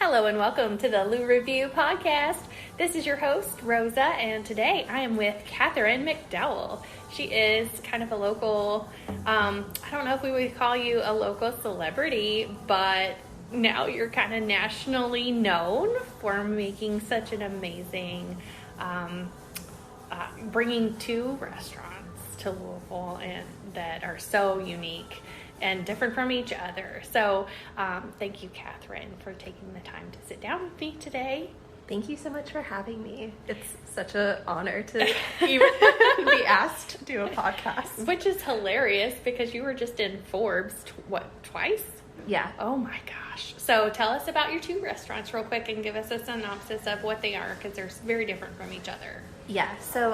Hello and welcome to the Lou Review podcast. This is your host, Rosa, and today I am with Catherine Mac Dowell. She is kind of a local, I don't know if we would call you a local celebrity, but now you're kind of nationally known for making such an amazing, bringing two restaurants to Louisville and that are so unique and different from each other. So thank you, Catherine, for taking the time to sit down with me today. Thank you so much for having me. It's such an honor to even be asked to do a podcast. Which is hilarious because you were just in Forbes, twice? Yeah. Oh my gosh. So tell us about your two restaurants real quick and give us a synopsis of what they are because they're very different from each other. Yeah. So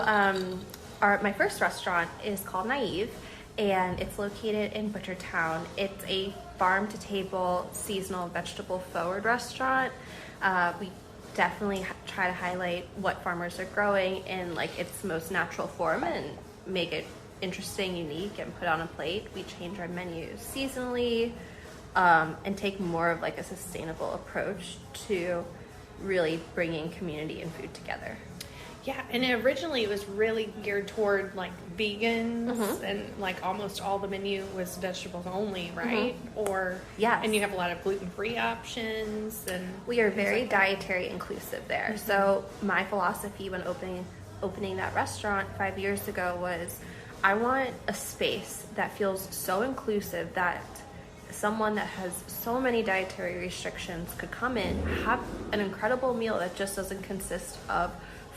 my first restaurant is called Naive, and it's located in Butchertown. It's a farm-to-table, seasonal, vegetable-forward restaurant. We definitely try to highlight what farmers are growing in like its most natural form and make it interesting, unique, and put on a plate. We change our menu seasonally and take more of like a sustainable approach to really bringing community and food together. Yeah, and originally it was really geared toward like vegans and like almost all the menu was vegetables only, right? Or yes. And you have a lot of gluten-free options and we are very dietary inclusive there. So my philosophy when opening that restaurant 5 years ago was I want a space that feels so inclusive that someone that has so many dietary restrictions could come in, have an incredible meal that just doesn't consist of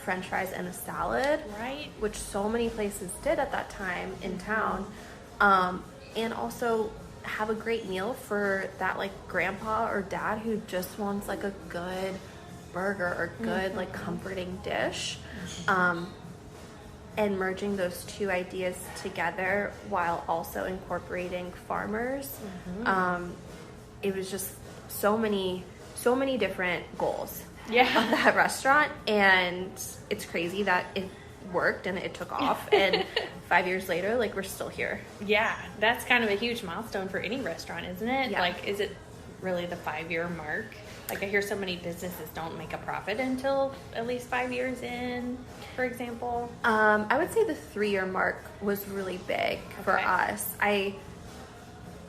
French fries and a salad, right? Which so many places did at that time in town, and also have a great meal for that like grandpa or dad who just wants like a good burger or good like comforting dish, and merging those two ideas together while also incorporating farmers. It was just so many different goals. Of that restaurant, and it's crazy that it worked and it took off, and 5 years later like we're still here. Yeah, that's kind of a huge milestone for any restaurant, isn't it? Yeah. Like, is it really the 5-year mark? Like, I hear so many businesses don't make a profit until at least 5 years in, for example. I would say the 3-year mark was really big for us.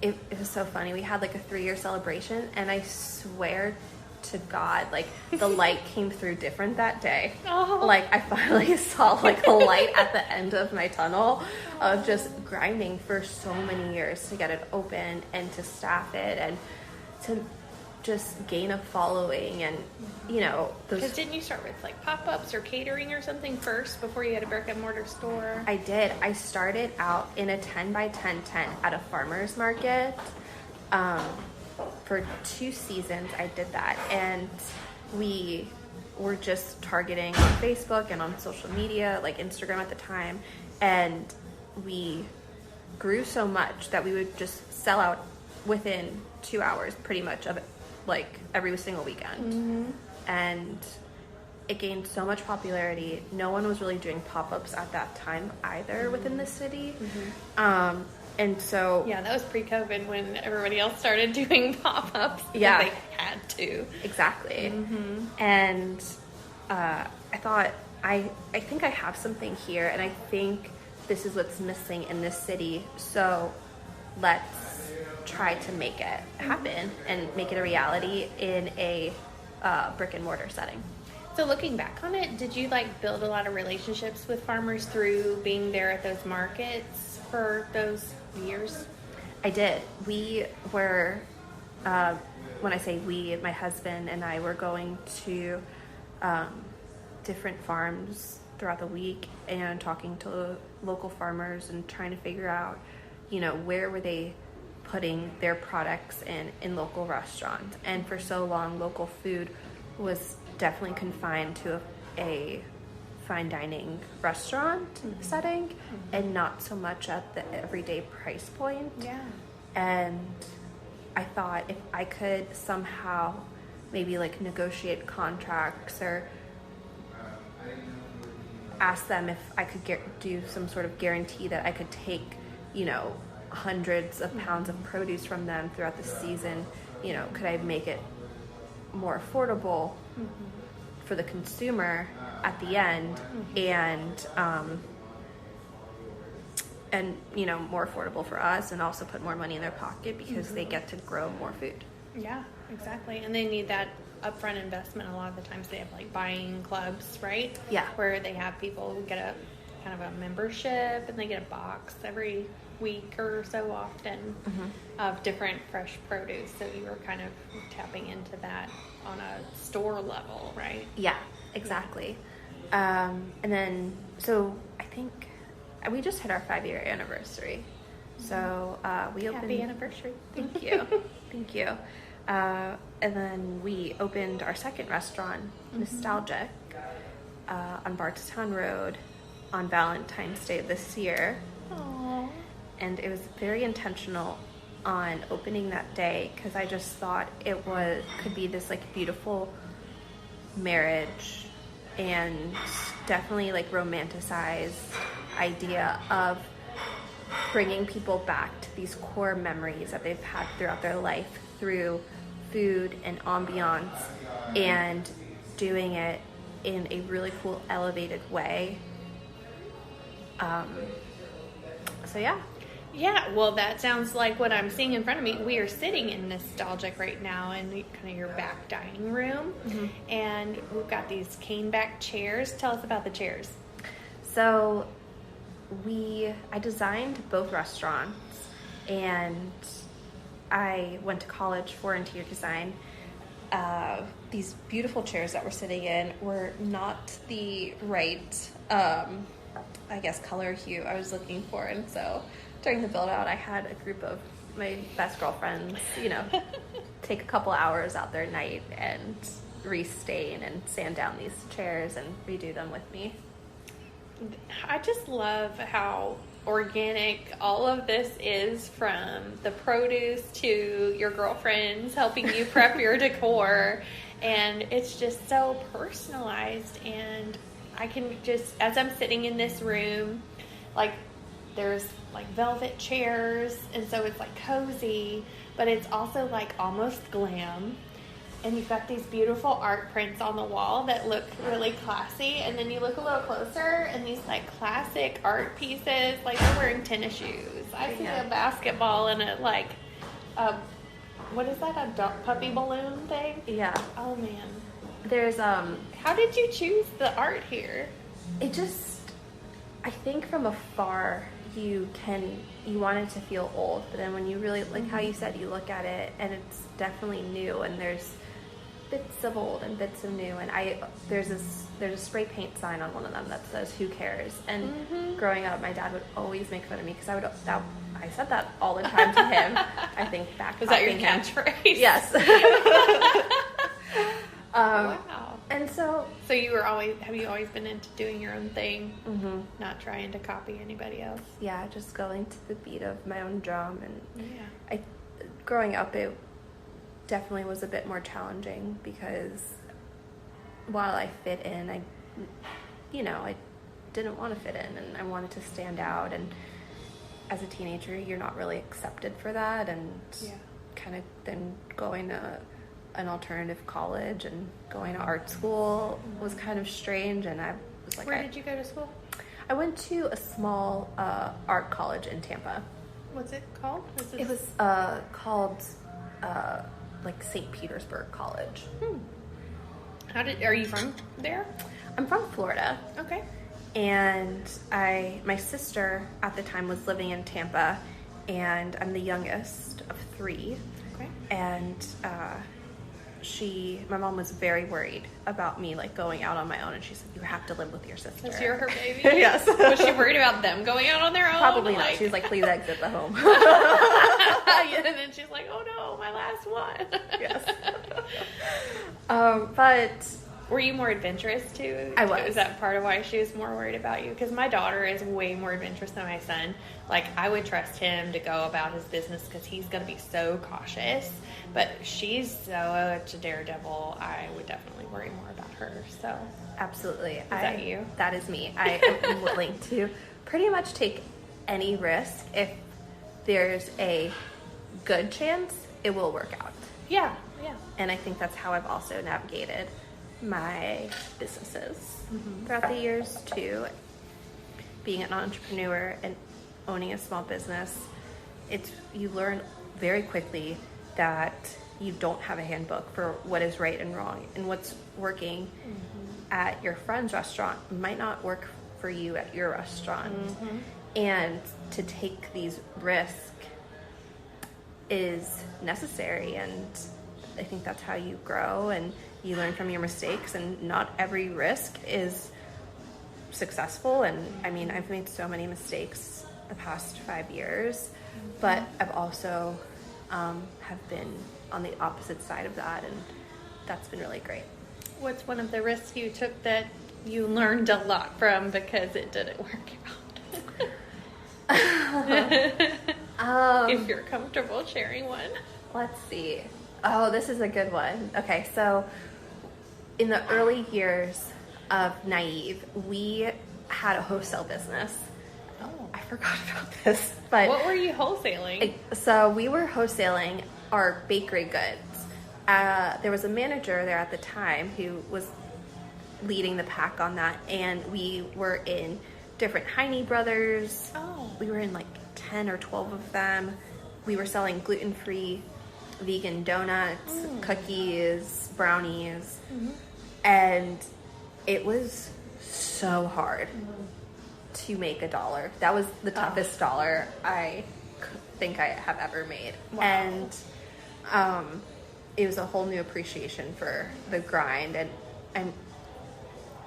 It was so funny. We had like a 3-year celebration, and I swear to God, like the light came through different that day. Like I finally saw like a light at the end of my tunnel of just grinding for so many years to get it open and to staff it and to just gain a following. And you know, because didn't you start with like pop-ups or catering or something first before you had a brick and mortar store? I did. I started out in a 10 by 10 tent at a farmer's market. For 2 seasons I did that, and we were just targeting on Facebook and on social media like Instagram at the time, and we grew so much that we would just sell out within 2 hours pretty much of it, like every single weekend. And it gained so much popularity. No one was really doing pop-ups at that time either within the city. And so... Yeah, that was pre-COVID when everybody else started doing pop-ups. Yeah. They had to. Exactly. And I thought, I think I have something here, and I think this is what's missing in this city. So let's try to make it happen and make it a reality in a brick and mortar setting. So looking back on it, did you like build a lot of relationships with farmers through being there at those markets for those years? I did. We were, when I say we, my husband and I were going to different farms throughout the week and talking to local farmers and trying to figure out, you know, where were they putting their products in local restaurants. And for so long, local food was definitely confined to a fine dining restaurant setting and not so much at the everyday price point. Yeah. And I thought if I could somehow maybe like negotiate contracts or ask them if I could do some sort of guarantee that I could take, you know, hundreds of pounds of produce from them throughout the season, you know, could I make it more affordable for the consumer at the end, and you know, more affordable for us, and also put more money in their pocket because they get to grow more food. Yeah, exactly. And they need that upfront investment. A lot of the times they have like buying clubs, right? Yeah. Where they have people who get a kind of a membership, and they get a box every week or so often of different fresh produce. So you were kind of tapping into that on a store level, right? Yeah, exactly. And then, so I think we just hit our 5-year anniversary. So we opened. Happy anniversary. Thank you. Thank you. And then we opened our second restaurant, Nostalgic, on Bardstown Road on Valentine's Day this year. Aww. And it was very intentional on opening that day because I just thought it could be this like beautiful marriage and definitely like romanticized idea of bringing people back to these core memories that they've had throughout their life through food and ambiance, and doing it in a really cool elevated way. So yeah. Yeah, well, that sounds like what I'm seeing in front of me. We are sitting in Nostalgic right now in kind of your back dining room, and we've got these cane back chairs. Tell us about the chairs. So I designed both restaurants, and I went to college for interior design. These beautiful chairs that we're sitting in were not the right, I guess, color hue I was looking for, and so during the build out, I had a group of my best girlfriends, you know, take a couple hours out their night and restain and sand down these chairs and redo them with me. I just love how organic all of this is, from the produce to your girlfriends helping you prep your decor, and it's just so personalized. And I can just, as I'm sitting in this room, like there's like velvet chairs, and so it's like cozy, but it's also like almost glam. And you've got these beautiful art prints on the wall that look really classy, and then you look a little closer and these like classic art pieces, like they're wearing tennis shoes. I see a basketball and a like what is that, a puppy balloon thing? Yeah. Oh man. There's how did you choose the art here? It just, I think from afar you want it to feel old, but then when you really, like how you said, you look at it and it's definitely new, and there's bits of old and bits of new, and there's a spray paint sign on one of them that says "Who cares?" And growing up, my dad would always make fun of me because I said that all the time to him. I think back. Was that your catchphrase? Yes. Wow. And so have you always been into doing your own thing, not trying to copy anybody else? Yeah, just going to the beat of my own drum. And yeah, growing up, it definitely was a bit more challenging because while I fit in, I didn't want to fit in, and I wanted to stand out. And as a teenager, you're not really accepted for that, and kind of then going to an alternative college and going to art school was kind of strange. And I was like, where did you go to school? I went to a small art college in Tampa. What's it called? It was called like St. Petersburg College. Are you from there? I'm from Florida. Okay. And my sister at the time was living in Tampa, and I'm the youngest of 3. Okay. And my mom was very worried about me like going out on my own, and she said, "You have to live with your sister." Because you're her baby? Yes. Was she worried about them going out on their own? Probably not. She was like, "Please exit the home." And then she's like, "Oh no, my last one." Yes. But were you more adventurous too? I was. Is that part of why she was more worried about you? Because my daughter is way more adventurous than my son. Like, I would trust him to go about his business because he's going to be so cautious. But she's so much a daredevil. I would definitely worry more about her. So absolutely. Is that you? That is me. I am willing to pretty much take any risk if there's a good chance it will work out. Yeah. And I think that's how I've also navigated my businesses throughout the years too. Being an entrepreneur and owning a small business, you learn very quickly that you don't have a handbook for what is right and wrong, and what's working at your friend's restaurant might not work for you at your restaurant. And to take these risks is necessary, and I think that's how you grow and you learn from your mistakes, and not every risk is successful. And I mean, I've made so many mistakes the past 5 years, but I've also have been on the opposite side of that, and that's been really great. What's one of the risks you took that you learned a lot from because it didn't work out? If you're comfortable sharing one. Let's see. Oh, this is a good one. Okay, so in the early years of Naive, we had a wholesale business. Oh, I forgot about this. But what were you wholesaling? So we were wholesaling our bakery goods. There was a manager there at the time who was leading the pack on that, and we were in different Heine Brothers. Oh. We were in like 10 or 12 of them. We were selling gluten-free vegan donuts, cookies, brownies, and it was so hard to make $1. That was the toughest dollar I think I have ever made. Wow. And it was a whole new appreciation for the grind, and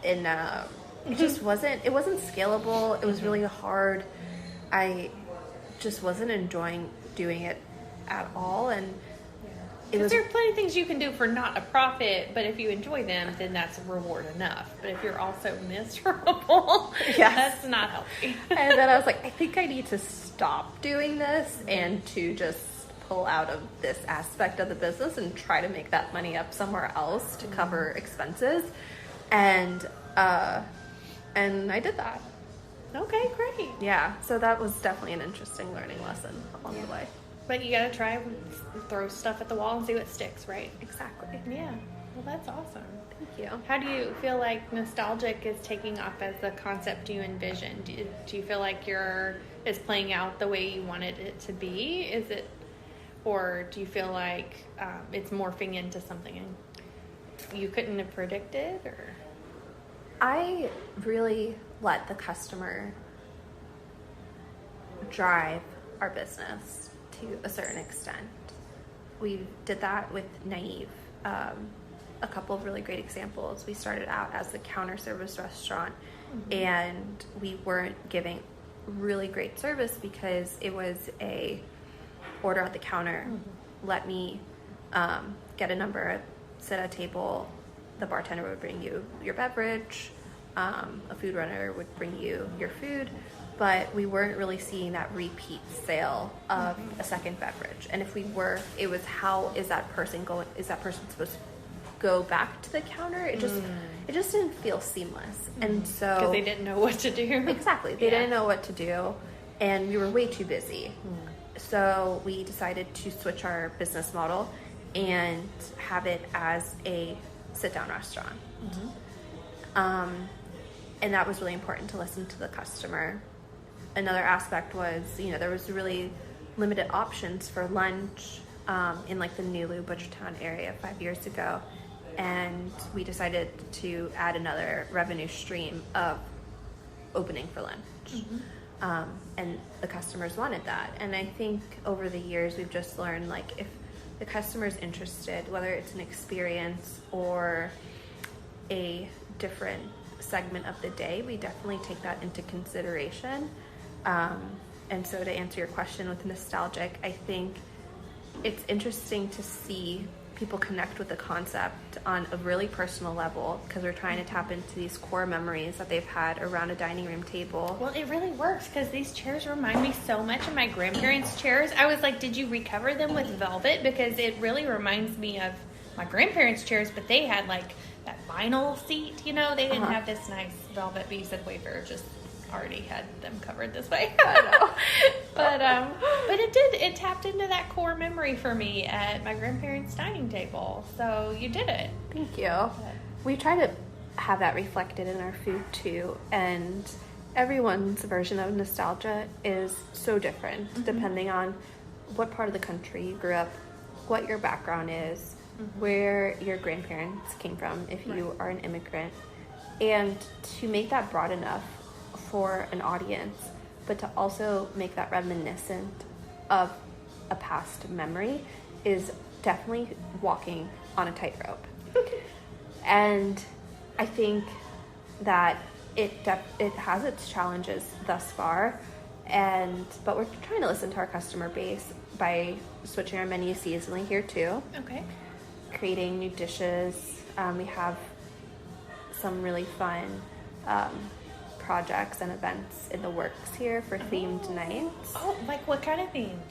it just wasn't scalable. It was really hard. I just wasn't enjoying doing it at all, and because there are plenty of things you can do for not a profit, but if you enjoy them, then that's reward enough. But if you're also miserable, that's not healthy. And then I was like, I think I need to stop doing this and to just pull out of this aspect of the business and try to make that money up somewhere else to cover expenses. And I did that. Okay, great. Yeah, so that was definitely an interesting learning lesson along the way. But you gotta try and throw stuff at the wall and see what sticks, right? Exactly. Yeah. Well, that's awesome. Thank you. How do you feel like nostalgic is taking off as the concept you envisioned? Do you feel like it's playing out the way you wanted it to be? Or do you feel like it's morphing into something you couldn't have predicted? Or I really let the customer drive our business to a certain extent. We did that with Naive. A couple of really great examples. We started out as the counter service restaurant, and we weren't giving really great service because it was a order at the counter. Let me get a number, sit at a table, the bartender would bring you your beverage, a food runner would bring you your food, but we weren't really seeing that repeat sale of a second beverage. And if we were, it was how is that person supposed to go back to the counter? It just didn't feel seamless. And so because they didn't know what to do. Exactly. They didn't know what to do, and we were way too busy. So we decided to switch our business model and have it as a sit-down restaurant. And that was really important, to listen to the customer. Another aspect was, there was really limited options for lunch in like the New Butchertown area 5 years ago. And we decided to add another revenue stream of opening for lunch. And the customers wanted that. And I think over the years, we've just learned, like, if the customer's interested, whether it's an experience or a different segment of the day, we definitely take that into consideration. And so to answer your question with nostalgic, I think it's interesting to see people connect with the concept on a really personal level, because we're trying to tap into these core memories that they've had around a dining room table. Well, it really works, because these chairs remind me so much of my grandparents' chairs. I was like, did you recover them with velvet? Because it really reminds me of my grandparents' chairs, but they had like that vinyl seat, they didn't have this nice velvet, but you said wafer, just already had them covered this way. I know. But it tapped into that core memory for me at my grandparents' dining table. So you did it. Thank you. We try to have that reflected in our food too, and everyone's version of nostalgia is so different depending on what part of the country you grew up, what your background is, where your grandparents came from if you are an immigrant. And to make that broad enough for an audience, but to also make that reminiscent of a past memory is definitely walking on a tightrope. And I think that it has its challenges thus far, but we're trying to listen to our customer base by switching our menu seasonally here too. Okay. Creating new dishes. We have some really fun projects and events in the works here for themed nights. Oh, like what kind of themes?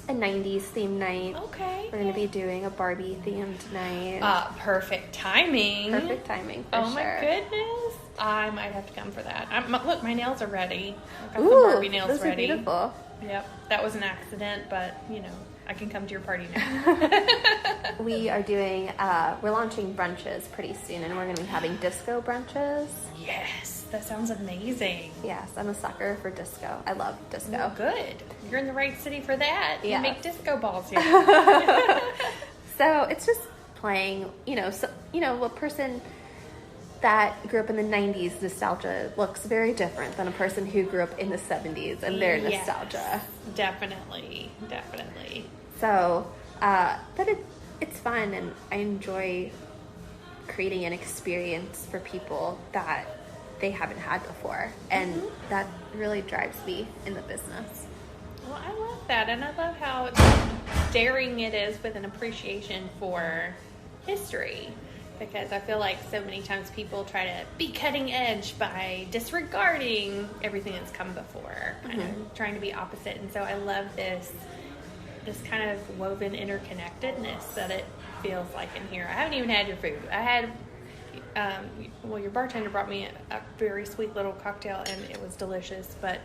A 90s themed night. Okay. We're going to be doing a Barbie themed night. Perfect timing. Perfect timing for Oh sure. my goodness. I might have to come for that. Look, my nails are ready. I've got Ooh, the Barbie nails those ready. are beautiful. Yep. That was an accident, but I can come to your party now. We are doing, we're launching brunches pretty soon, and we're going to be having disco brunches. Yes, that sounds amazing. Yes, I'm a sucker for disco. I love disco. Well, good. You're in the right city for that. Yeah. You make disco balls here. So it's just playing, a person that grew up in the 90s, nostalgia looks very different than a person who grew up in the 70s and their Yes, nostalgia. Definitely. So, but it's fun, and I enjoy creating an experience for people that they haven't had before, and that really drives me in the business. Well, I love that, and I love how daring it is with an appreciation for history, because I feel like so many times people try to be cutting edge by disregarding everything that's come before, kind of trying to be opposite. And so I love this kind of woven interconnectedness that it feels like in here. I haven't even had your food. I had, your bartender brought me a very sweet little cocktail, and it was delicious, but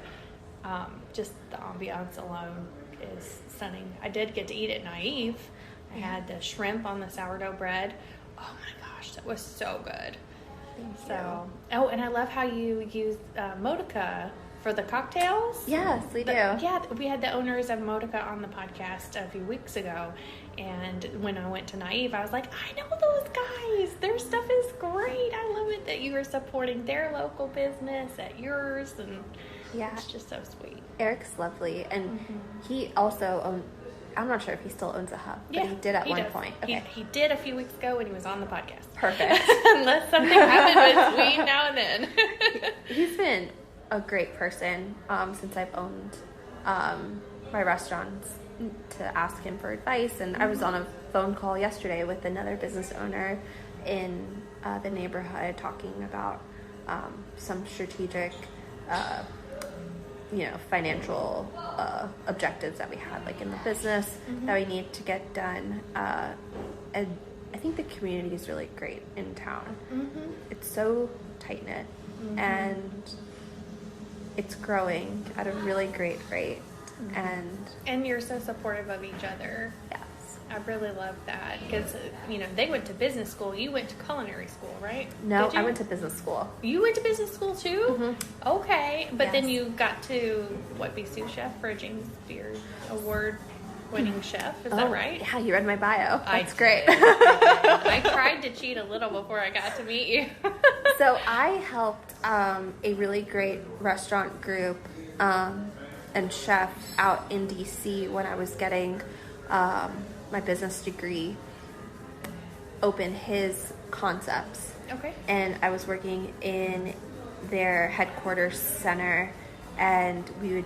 just the ambiance alone is stunning. I did get to eat it naive. I had the shrimp on the sourdough bread. Oh my gosh, that was so good. And I love how you use Modica for the cocktails. Yes, we do. Yeah, we had the owners of Modica on the podcast a few weeks ago, and when I went to Naive, I was like, I know those guys. Their stuff is great. I love it that you are supporting their local business at yours, and it's just so sweet. Eric's lovely, and he also I'm not sure if he still owns a hub, but he did at one point. Okay. He did a few weeks ago when he was on the podcast. Perfect. Unless something happened between now and then. He's been a great person since I've owned my restaurants, to ask him for advice. And I was on a phone call yesterday with another business owner in the neighborhood talking about some strategic financial objectives that we had, like in the business, that we need to get done. And I think the community is really great in town. It's so tight-knit, and it's growing at a really great rate. And you're so supportive of each other. yes. I really love that, because they went to business school. You went to culinary school, right? No, I went to business school. You went to business school too? Okay, but then Yes. you got to be sous chef for a James Beard award-winning chef. Is that right? Yeah, you read my bio. That's I great. did. I tried to cheat a little before I got to meet you. So I helped a really great restaurant group and chef out in DC when I was getting my business degree open his concepts. Okay. And I was working in their headquarters center, and we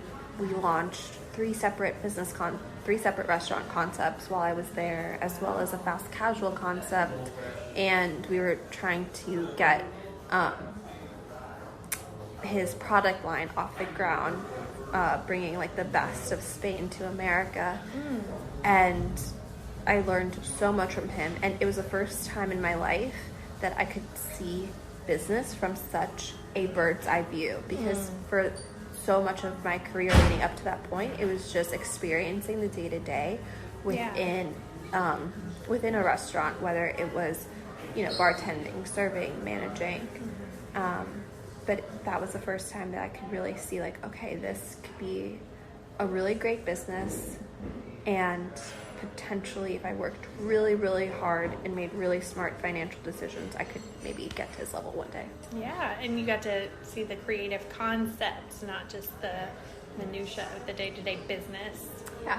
launched three separate restaurant concepts while I was there, as well as a fast casual concept. And we were trying to get his product line off the ground, bringing like the best of Spain to America. And I learned so much from him, and it was the first time in my life that I could see business from such a bird's eye view, because for so much of my career leading up to that point, it was just experiencing the day-to-day within within a restaurant, whether it was, bartending, serving, managing. But that was the first time that I could really see, like, okay, this could be a really great business, and potentially if I worked really, really hard and made really smart financial decisions, I could maybe get to his level one day. Yeah, and you got to see the creative concepts, not just the minutia of the day-to-day business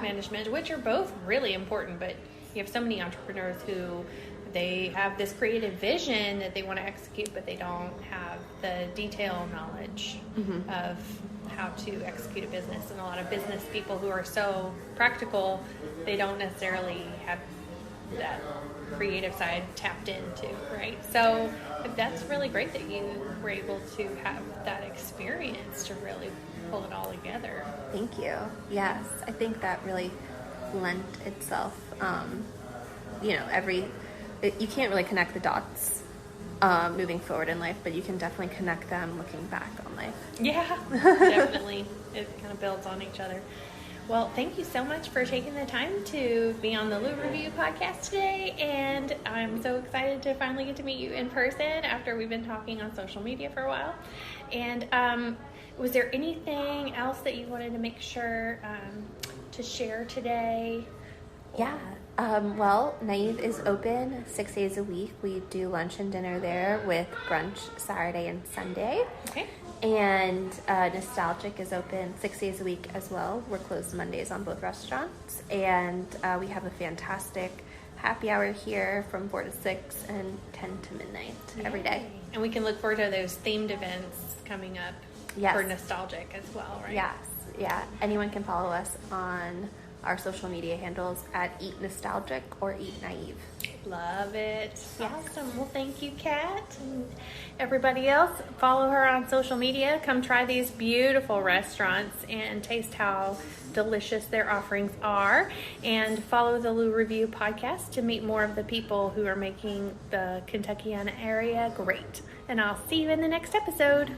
management, which are both really important, but you have so many entrepreneurs who they have this creative vision that they want to execute, but they don't have the detail knowledge of how to execute a business. And a lot of business people who are so practical, they don't necessarily have that creative side tapped into, right? So that's really great that you were able to have that experience to really pull it all together. Thank you. Yes, I think that really lent itself. You can't really connect the dots moving forward in life, but you can definitely connect them looking back on life. Yeah, definitely. It kind of builds on each other. Well, thank you so much for taking the time to be on the Lou Review podcast today, and I'm so excited to finally get to meet you in person after we've been talking on social media for a while. And was there anything else that you wanted to make sure to share today? Yeah. Well, Naive is open 6 days a week. We do lunch and dinner there with brunch Saturday and Sunday. Okay. And Nostalgic is open 6 days a week as well. We're closed Mondays on both restaurants. And we have a fantastic happy hour here from 4 to 6 and 10 to midnight every day. And we can look forward to those themed events coming up for Nostalgic as well, right? Yes. Yeah. Anyone can follow us on our social media handles at Eat Nostalgic or Eat Naive. Love it. Awesome. Well, thank you, Kat. And everybody else, follow her on social media. Come try these beautiful restaurants and taste how delicious their offerings are. And follow the Lou Review podcast to meet more of the people who are making the Kentuckiana area great. And I'll see you in the next episode.